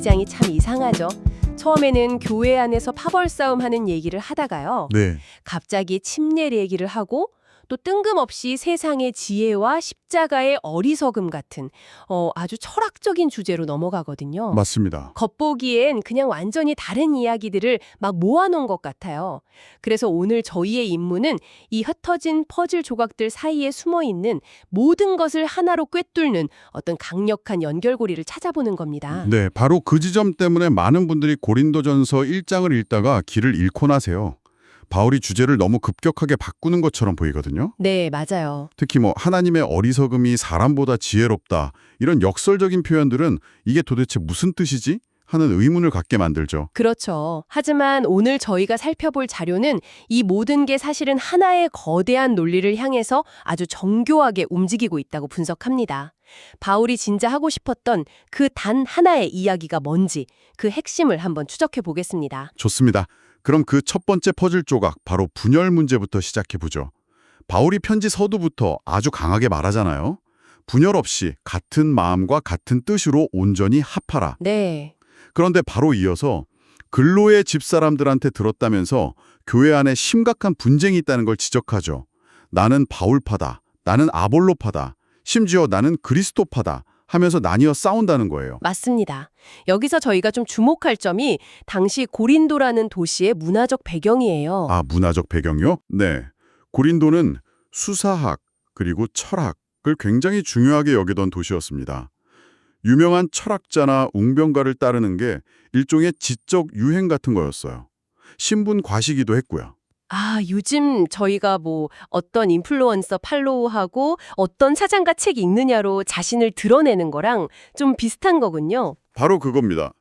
위장이 참 이상하죠. 처음에는 교회 안에서 파벌 싸움하는 얘기를 하다가요. 네, 갑자기 침례 얘기를 하고 또 뜬금없이 세상의 지혜와 십자가의 어리석음 같은 아주 철학적인 주제로 넘어가거든요. 맞습니다. 겉보기엔 그냥 완전히 다른 이야기들을 막 모아놓은 것 같아요. 그래서 오늘 저희의 임무는 이 흩어진 퍼즐 조각들 사이에 숨어있는 모든 것을 하나로 꿰뚫는 어떤 강력한 연결고리를 찾아보는 겁니다. 네, 바로 그 지점 때문에 많은 분들이 고린도전서 1장을 읽다가 길을 잃고 나세요. 바울이 주제를 너무 급격하게 바꾸는 것처럼 보이거든요. 네, 맞아요. 특히 하나님의 어리석음이 사람보다 지혜롭다 이런 역설적인 표현들은 이게 도대체 무슨 뜻이지? 하는 의문을 갖게 만들죠. 그렇죠. 하지만 오늘 저희가 살펴볼 자료는 이 모든 게 사실은 하나의 거대한 논리를 향해서 아주 정교하게 움직이고 있다고 분석합니다. 바울이 진짜 하고 싶었던 그 단 하나의 이야기가 뭔지 그 핵심을 한번 추적해 보겠습니다. 좋습니다. 그럼 그 첫 번째 퍼즐 조각, 바로 분열 문제부터 시작해보죠. 바울이 편지 서두부터 아주 강하게 말하잖아요. 분열 없이 같은 마음과 같은 뜻으로 온전히 합하라. 네. 그런데 바로 이어서 근로의 집사람들한테 들었다면서 교회 안에 심각한 분쟁이 있다는 걸 지적하죠. 나는 바울파다, 나는 아볼로파다, 심지어 나는 그리스도파다 하면서 나뉘어 싸운다는 거예요. 맞습니다. 여기서 저희가 좀 주목할 점이 당시 고린도라는 도시의 문화적 배경이에요. 아, 문화적 배경이요? 네. 고린도는 수사학 그리고 철학을 굉장히 중요하게 여기던 도시였습니다. 유명한 철학자나 웅변가를 따르는 게 일종의 지적 유행 같은 거였어요. 신분 과시기도 했고요. 요즘 저희가 어떤 인플루언서 팔로우하고 어떤 사장과 책 읽느냐로 자신을 드러내는 거랑 좀 비슷한 거군요. 바로 그겁니다.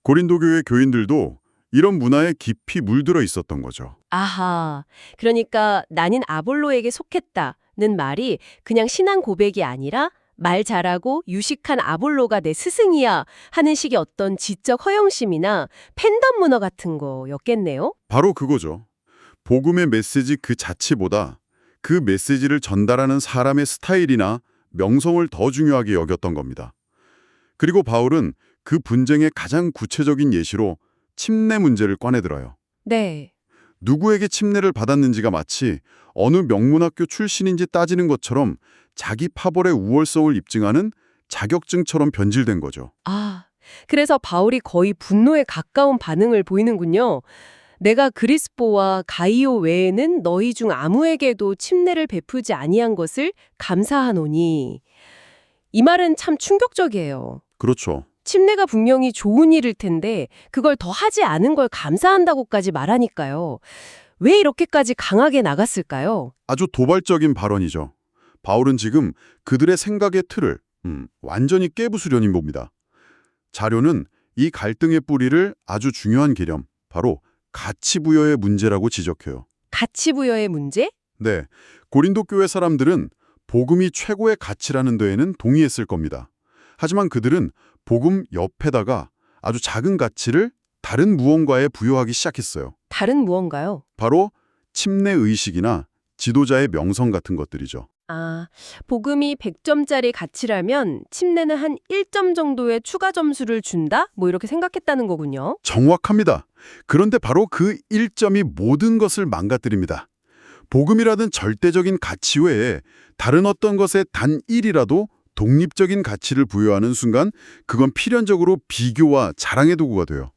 고린도 교회 교인들도 이런 문화에 깊이 물들어 있었던 거죠. 아하, 그러니까 나는 아볼로에게 속했다는 말이 그냥 신앙 고백이 아니라 말 잘하고 유식한 아볼로가 내 스승이야 하는 식의 어떤 지적 허영심이나 팬덤 문화 같은 거였겠네요. 바로 그거죠. 복음의 메시지 그 자체보다 그 메시지를 전달하는 사람의 스타일이나 명성을 더 중요하게 여겼던 겁니다. 그리고 바울은 그 분쟁의 가장 구체적인 예시로 침례 문제를 꺼내들어요. 네. 누구에게 침례를 받았는지가 마치 어느 명문학교 출신인지 따지는 것처럼 자기 파벌의 우월성을 입증하는 자격증처럼 변질된 거죠. 그래서 바울이 거의 분노에 가까운 반응을 보이는군요. 내가 그리스포와 가이오 외에는 너희 중 아무에게도 침례를 베푸지 아니한 것을 감사하노니. 이 말은 참 충격적이에요. 그렇죠. 침례가 분명히 좋은 일일 텐데 그걸 더 하지 않은 걸 감사한다고까지 말하니까요. 왜 이렇게까지 강하게 나갔을까요? 아주 도발적인 발언이죠. 바울은 지금 그들의 생각의 틀을 완전히 깨부수려니 봅니다. 자료는 이 갈등의 뿌리를 아주 중요한 개념, 바로 가치 부여의 문제라고 지적해요. 가치 부여의 문제? 네, 고린도 교회 사람들은 복음이 최고의 가치라는 데에는 동의했을 겁니다. 하지만 그들은 복음 옆에다가 아주 작은 가치를 다른 무언가에 부여하기 시작했어요. 다른 무언가요? 바로 침례 의식이나 지도자의 명성 같은 것들이죠. 복음이 100점짜리 가치라면 침례는 한 1점 정도의 추가 점수를 준다? 이렇게 생각했다는 거군요. 정확합니다. 그런데 바로 그 1점이 모든 것을 망가뜨립니다. 복음이라든 절대적인 가치 외에 다른 어떤 것에 단 1이라도 독립적인 가치를 부여하는 순간 그건 필연적으로 비교와 자랑의 도구가 돼요.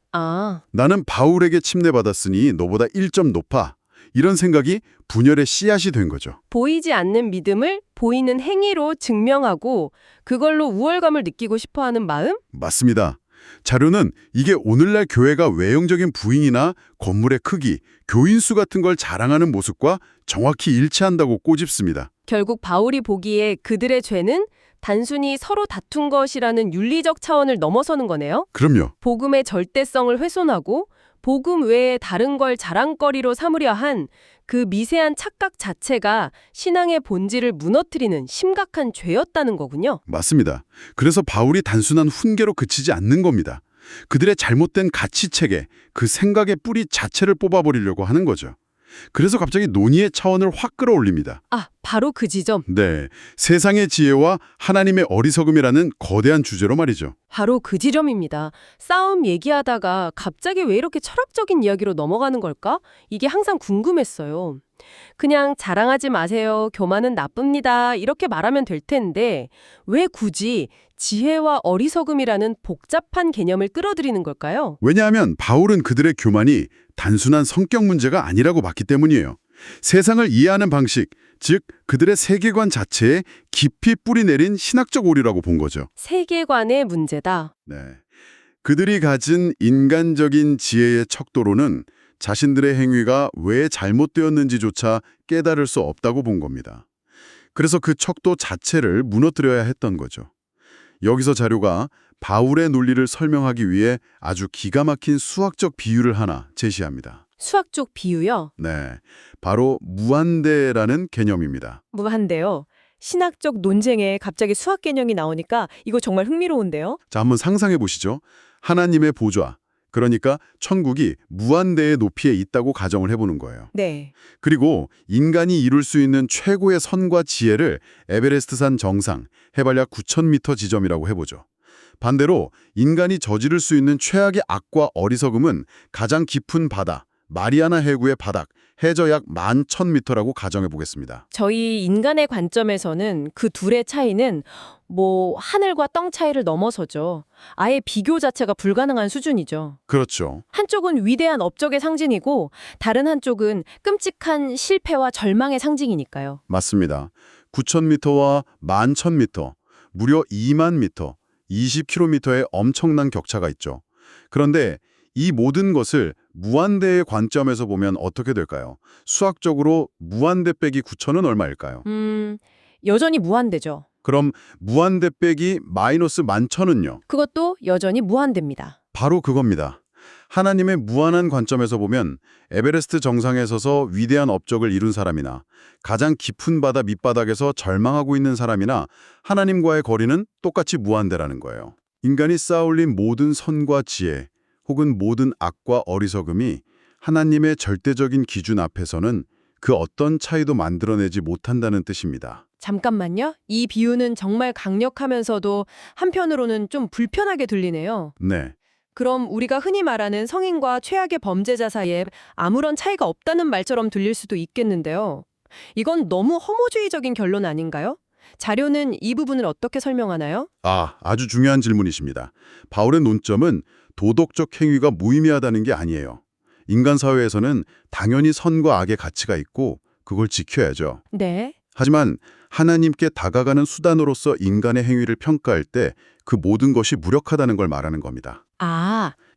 나는 바울에게 침례받았으니 너보다 1점 높아. 이런 생각이 분열의 씨앗이 된 거죠. 보이지 않는 믿음을 보이는 행위로 증명하고 그걸로 우월감을 느끼고 싶어하는 마음? 맞습니다. 자료는 이게 오늘날 교회가 외형적인 부잉이나 건물의 크기, 교인 수 같은 걸 자랑하는 모습과 정확히 일치한다고 꼬집습니다. 결국 바울이 보기에 그들의 죄는 단순히 서로 다툰 것이라는 윤리적 차원을 넘어서는 거네요. 그럼요. 복음의 절대성을 훼손하고 복음 외에 다른 걸 자랑거리로 삼으려 한 그 미세한 착각 자체가 신앙의 본질을 무너뜨리는 심각한 죄였다는 거군요. 맞습니다. 그래서 바울이 단순한 훈계로 그치지 않는 겁니다. 그들의 잘못된 가치체계, 그 생각의 뿌리 자체를 뽑아버리려고 하는 거죠. 그래서 갑자기 논의의 차원을 확 끌어올립니다. 아, 바로 그 지점. 네, 세상의 지혜와 하나님의 어리석음이라는 거대한 주제로 말이죠. 바로 그 지점입니다. 싸움 얘기하다가 갑자기 왜 이렇게 철학적인 이야기로 넘어가는 걸까? 이게 항상 궁금했어요. 그냥 자랑하지 마세요. 교만은 나쁩니다. 이렇게 말하면 될 텐데 왜 굳이 지혜와 어리석음이라는 복잡한 개념을 끌어들이는 걸까요? 왜냐하면 바울은 그들의 교만이 단순한 성격 문제가 아니라고 봤기 때문이에요. 세상을 이해하는 방식, 즉 그들의 세계관 자체에 깊이 뿌리내린 신학적 오류라고 본 거죠. 세계관의 문제다. 네. 그들이 가진 인간적인 지혜의 척도로는 자신들의 행위가 왜 잘못되었는지조차 깨달을 수 없다고 본 겁니다. 그래서 그 척도 자체를 무너뜨려야 했던 거죠. 여기서 자료가 바울의 논리를 설명하기 위해 아주 기가 막힌 수학적 비유를 하나 제시합니다. 수학적 비유요? 네, 바로 무한대라는 개념입니다. 무한데요. 신학적 논쟁에 갑자기 수학 개념이 나오니까 이거 정말 흥미로운데요. 자, 한번 상상해 보시죠. 하나님의 보좌, 그러니까 천국이 무한대의 높이에 있다고 가정을 해보는 거예요. 네. 그리고 인간이 이룰 수 있는 최고의 선과 지혜를 에베레스트산 정상, 해발약 9,000m 지점이라고 해보죠. 반대로 인간이 저지를 수 있는 최악의 악과 어리석음은 가장 깊은 바다, 마리아나 해구의 바닥, 해저 약 11,000m라고 가정해 보겠습니다. 저희 인간의 관점에서는 그 둘의 차이는 하늘과 땅 차이를 넘어서죠. 아예 비교 자체가 불가능한 수준이죠. 그렇죠. 한쪽은 위대한 업적의 상징이고 다른 한쪽은 끔찍한 실패와 절망의 상징이니까요. 맞습니다. 9,000m와 11,000m, 무려 2만 m, 20km의 엄청난 격차가 있죠. 그런데 이 모든 것을 무한대의 관점에서 보면 어떻게 될까요? 수학적으로 무한대 빼기 9,000은 얼마일까요? 여전히 무한대죠. 그럼 무한대 빼기 마이너스 11,000은요? 그것도 여전히 무한대입니다. 바로 그겁니다. 하나님의 무한한 관점에서 보면 에베레스트 정상에 서서 위대한 업적을 이룬 사람이나 가장 깊은 바다 밑바닥에서 절망하고 있는 사람이나 하나님과의 거리는 똑같이 무한대라는 거예요. 인간이 쌓아올린 모든 선과 지혜 혹은 모든 악과 어리석음이 하나님의 절대적인 기준 앞에서는 그 어떤 차이도 만들어내지 못한다는 뜻입니다. 잠깐만요. 이 비유는 정말 강력하면서도 한편으로는 좀 불편하게 들리네요. 네, 그럼 우리가 흔히 말하는 성인과 최악의 범죄자 사이에 아무런 차이가 없다는 말처럼 들릴 수도 있겠는데요. 이건 너무 허무주의적인 결론 아닌가요? 자료는 이 부분을 어떻게 설명하나요? 아주 중요한 질문이십니다. 바울의 논점은 도덕적 행위가 무의미하다는 게 아니에요. 인간 사회에서는 당연히 선과 악의 가치가 있고 그걸 지켜야죠. 네. 하지만 하나님께 다가가는 수단으로서 인간의 행위를 평가할 때 그 모든 것이 무력하다는 걸 말하는 겁니다.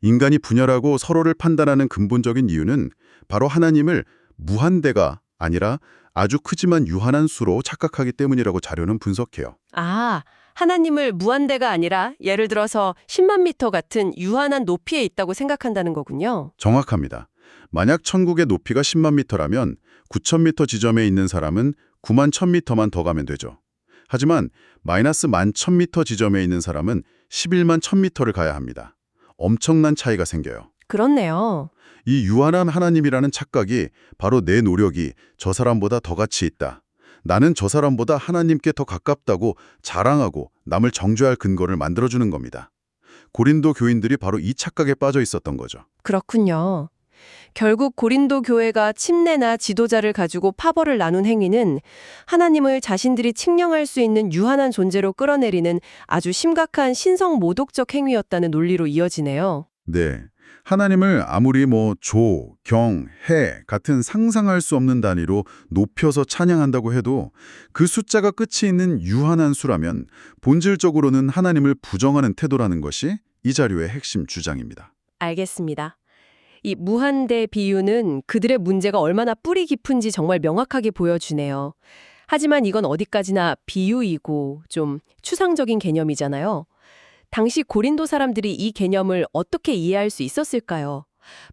인간이 분열하고 서로를 판단하는 근본적인 이유는 바로 하나님을 무한대가 아니라 아주 크지만 유한한 수로 착각하기 때문이라고 자료는 분석해요. 하나님을 무한대가 아니라 예를 들어서 10만 미터 같은 유한한 높이에 있다고 생각한다는 거군요. 정확합니다. 만약 천국의 높이가 10만 미터라면 9,000m 지점에 있는 사람은 9만 1,000m만 더 가면 되죠. 하지만 마이너스 11,000m 지점에 있는 사람은 11만 1,000m를 가야 합니다. 엄청난 차이가 생겨요. 그렇네요. 이 유한한 하나님이라는 착각이 바로 내 노력이 저 사람보다 더 가치 있다. 나는 저 사람보다 하나님께 더 가깝다고 자랑하고 남을 정죄할 근거를 만들어주는 겁니다. 고린도 교인들이 바로 이 착각에 빠져 있었던 거죠. 그렇군요. 결국 고린도 교회가 침례나 지도자를 가지고 파벌을 나눈 행위는 하나님을 자신들이 측량할 수 있는 유한한 존재로 끌어내리는 아주 심각한 신성 모독적 행위였다는 논리로 이어지네요. 네. 하나님을 아무리 조, 경, 해 같은 상상할 수 없는 단위로 높여서 찬양한다고 해도 그 숫자가 끝이 있는 유한한 수라면 본질적으로는 하나님을 부정하는 태도라는 것이 이 자료의 핵심 주장입니다. 알겠습니다. 이 무한대 비유는 그들의 문제가 얼마나 뿌리 깊은지 정말 명확하게 보여주네요. 하지만 이건 어디까지나 비유이고 좀 추상적인 개념이잖아요. 당시 고린도 사람들이 이 개념을 어떻게 이해할 수 있었을까요?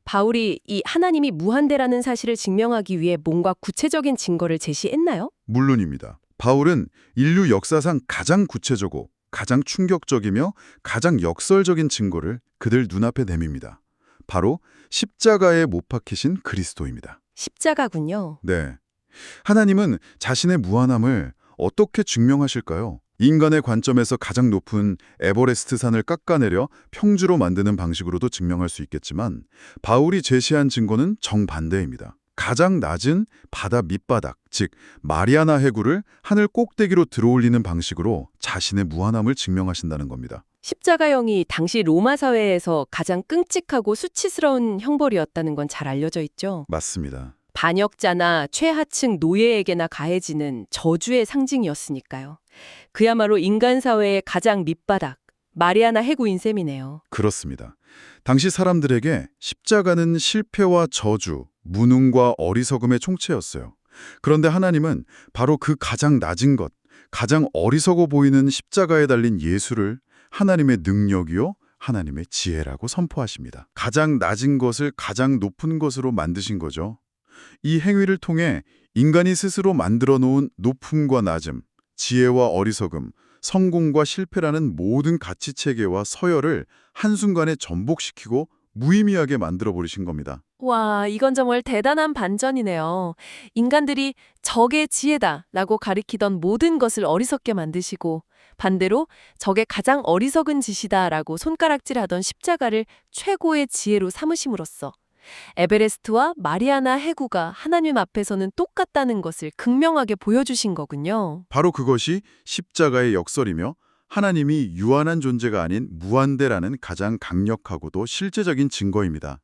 바울이 이 하나님이 무한대라는 사실을 증명하기 위해 뭔가 구체적인 증거를 제시했나요? 물론입니다. 바울은 인류 역사상 가장 구체적이고 가장 충격적이며 가장 역설적인 증거를 그들 눈앞에 내밉니다. 바로 십자가에 못 박히신 그리스도입니다. 십자가군요. 네. 하나님은 자신의 무한함을 어떻게 증명하실까요? 인간의 관점에서 가장 높은 에버레스트 산을 깎아내려 평지로 만드는 방식으로도 증명할 수 있겠지만 바울이 제시한 증거는 정반대입니다. 가장 낮은 바다 밑바닥, 즉 마리아나 해구를 하늘 꼭대기로 들어올리는 방식으로 자신의 무한함을 증명하신다는 겁니다. 십자가형이 당시 로마 사회에서 가장 끔찍하고 수치스러운 형벌이었다는 건 잘 알려져 있죠. 맞습니다. 반역자나 최하층 노예에게나 가해지는 저주의 상징이었으니까요. 그야말로 인간 사회의 가장 밑바닥, 마리아나 해구인 셈이네요. 그렇습니다. 당시 사람들에게 십자가는 실패와 저주, 무능과 어리석음의 총체였어요. 그런데 하나님은 바로 그 가장 낮은 것, 가장 어리석어 보이는 십자가에 달린 예수를 하나님의 능력이요, 하나님의 지혜라고 선포하십니다. 가장 낮은 것을 가장 높은 것으로 만드신 거죠. 이 행위를 통해 인간이 스스로 만들어 놓은 높음과 낮음, 지혜와 어리석음, 성공과 실패라는 모든 가치체계와 서열을 한순간에 전복시키고 무의미하게 만들어버리신 겁니다. 와, 이건 정말 대단한 반전이네요. 인간들이 적의 지혜다라고 가리키던 모든 것을 어리석게 만드시고 반대로 적의 가장 어리석은 짓이다라고 손가락질하던 십자가를 최고의 지혜로 삼으심으로써 에베레스트와 마리아나 해구가 하나님 앞에서는 똑같다는 것을 극명하게 보여주신 거군요. 바로 그것이 십자가의 역설이며 하나님이 유한한 존재가 아닌 무한대라는 가장 강력하고도 실제적인 증거입니다.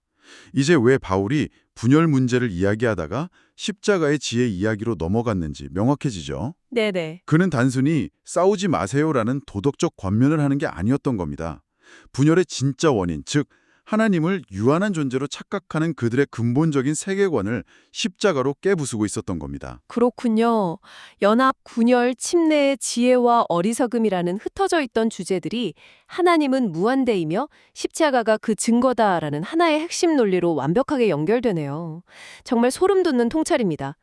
이제 왜 바울이 분열 문제를 이야기하다가 십자가의 지혜 이야기로 넘어갔는지 명확해지죠. 네네. 그는 단순히 싸우지 마세요라는 도덕적 권면을 하는 게 아니었던 겁니다. 분열의 진짜 원인, 즉 하나님을 유한한 존재로 착각하는 그들의 근본적인 세계관을 십자가로 깨부수고 있었던 겁니다. 그렇군요. 연합, 분열, 침례의 지혜와 어리석음이라는 흩어져 있던 주제들이 하나님은 무한대이며 십자가가 그 증거다라는 하나의 핵심 논리로 완벽하게 연결되네요. 정말 소름 돋는 통찰입니다.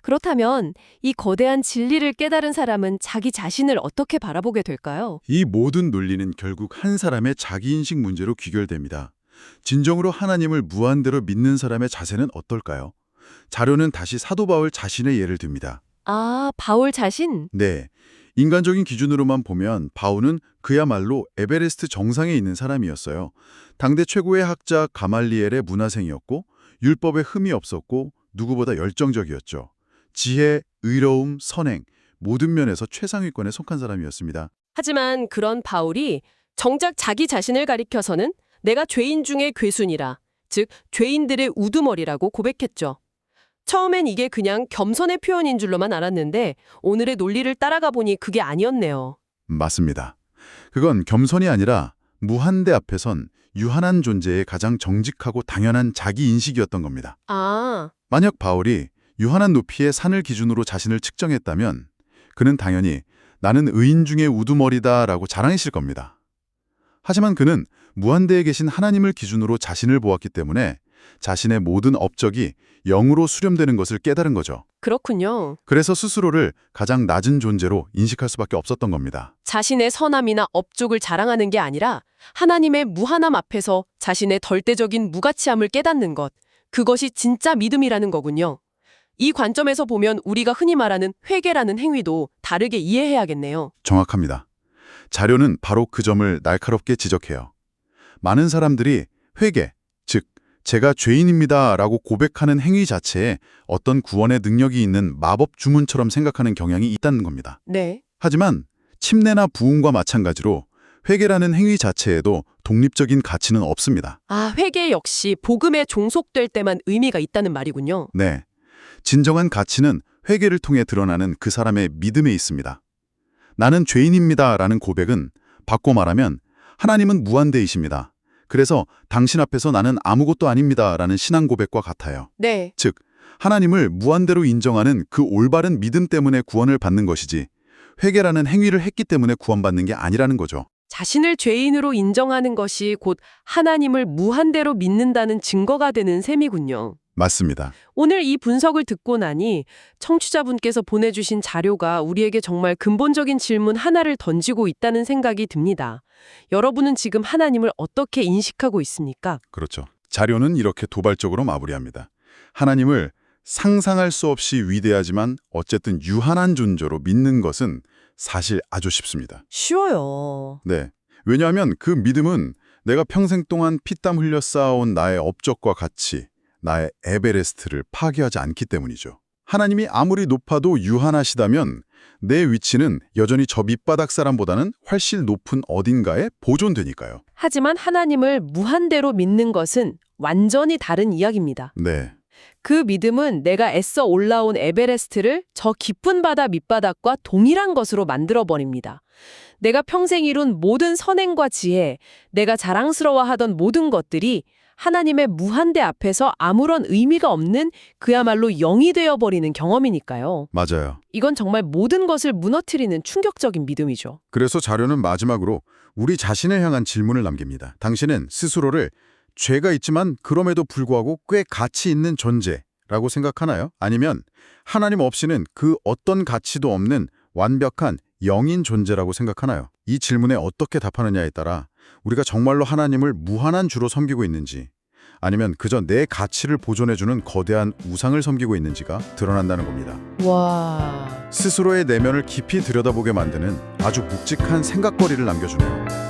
그렇다면 이 거대한 진리를 깨달은 사람은 자기 자신을 어떻게 바라보게 될까요? 이 모든 논리는 결국 한 사람의 자기인식 문제로 귀결됩니다. 진정으로 하나님을 무한대로 믿는 사람의 자세는 어떨까요? 자료는 다시 사도 바울 자신의 예를 듭니다. 아, 바울 자신? 네, 인간적인 기준으로만 보면 바울은 그야말로 에베레스트 정상에 있는 사람이었어요. 당대 최고의 학자 가말리엘의 문화생이었고 율법에 흠이 없었고 누구보다 열정적이었죠. 지혜, 의로움, 선행, 모든 면에서 최상위권에 속한 사람이었습니다. 하지만 그런 바울이 정작 자기 자신을 가리켜서는 내가 죄인 중에 괴순이라, 즉 죄인들의 우두머리라고 고백했죠. 처음엔 이게 그냥 겸손의 표현인 줄로만 알았는데 오늘의 논리를 따라가 보니 그게 아니었네요. 맞습니다. 그건 겸손이 아니라 무한대 앞에선 유한한 존재의 가장 정직하고 당연한 자기인식이었던 겁니다. 아, 만약 바울이 유한한 높이의 산을 기준으로 자신을 측정했다면 그는 당연히 나는 의인 중에 우두머리다라고 자랑했을 겁니다. 하지만 그는 무한대에 계신 하나님을 기준으로 자신을 보았기 때문에 자신의 모든 업적이 영으로 수렴되는 것을 깨달은 거죠. 그렇군요. 그래서 스스로를 가장 낮은 존재로 인식할 수밖에 없었던 겁니다. 자신의 선함이나 업적을 자랑하는 게 아니라 하나님의 무한함 앞에서 자신의 덜대적인 무가치함을 깨닫는 것, 그것이 진짜 믿음이라는 거군요. 이 관점에서 보면 우리가 흔히 말하는 회개라는 행위도 다르게 이해해야겠네요. 정확합니다. 자료는 바로 그 점을 날카롭게 지적해요. 많은 사람들이 회개, 즉 제가 죄인입니다 라고 고백하는 행위 자체에 어떤 구원의 능력이 있는 마법 주문처럼 생각하는 경향이 있다는 겁니다. 네. 하지만 침례나 부흥과 마찬가지로 회개라는 행위 자체에도 독립적인 가치는 없습니다. 아, 회개 역시 복음에 종속될 때만 의미가 있다는 말이군요. 네, 진정한 가치는 회개를 통해 드러나는 그 사람의 믿음에 있습니다. 나는 죄인입니다 라는 고백은 바꿔 말하면 하나님은 무한대이십니다. 그래서 당신 앞에서 나는 아무것도 아닙니다 라는 신앙 고백과 같아요. 네. 즉, 하나님을 무한대로 인정하는 그 올바른 믿음 때문에 구원을 받는 것이지 회개라는 행위를 했기 때문에 구원받는 게 아니라는 거죠. 자신을 죄인으로 인정하는 것이 곧 하나님을 무한대로 믿는다는 증거가 되는 셈이군요. 맞습니다. 오늘 이 분석을 듣고 나니 청취자분께서 보내주신 자료가 우리에게 정말 근본적인 질문 하나를 던지고 있다는 생각이 듭니다. 여러분은 지금 하나님을 어떻게 인식하고 있습니까? 그렇죠. 자료는 이렇게 도발적으로 마무리합니다. 하나님을 상상할 수 없이 위대하지만 어쨌든 유한한 존재로 믿는 것은 사실 아주 쉽습니다. 쉬워요. 네. 왜냐하면 그 믿음은 내가 평생 동안 피땀 흘려 쌓아온 나의 업적과 가치, 나의 에베레스트를 파괴하지 않기 때문이죠. 하나님이 아무리 높아도 유한하시다면 내 위치는 여전히 저 밑바닥 사람보다는 훨씬 높은 어딘가에 보존되니까요. 하지만 하나님을 무한대로 믿는 것은 완전히 다른 이야기입니다. 네. 그 믿음은 내가 애써 올라온 에베레스트를 저 깊은 바다 밑바닥과 동일한 것으로 만들어버립니다. 내가 평생 이룬 모든 선행과 지혜, 내가 자랑스러워하던 모든 것들이 하나님의 무한대 앞에서 아무런 의미가 없는 그야말로 0이 되어버리는 경험이니까요. 맞아요. 이건 정말 모든 것을 무너뜨리는 충격적인 믿음이죠. 그래서 자료는 마지막으로 우리 자신을 향한 질문을 남깁니다. 당신은 스스로를 죄가 있지만 그럼에도 불구하고 꽤 가치 있는 존재라고 생각하나요? 아니면 하나님 없이는 그 어떤 가치도 없는 완벽한 영인 존재라고 생각하나요? 이 질문에 어떻게 답하느냐에 따라 우리가 정말로 하나님을 무한한 주로 섬기고 있는지 아니면 그저 내 가치를 보존해주는 거대한 우상을 섬기고 있는지가 드러난다는 겁니다. 와... 스스로의 내면을 깊이 들여다보게 만드는 아주 묵직한 생각거리를 남겨주네요.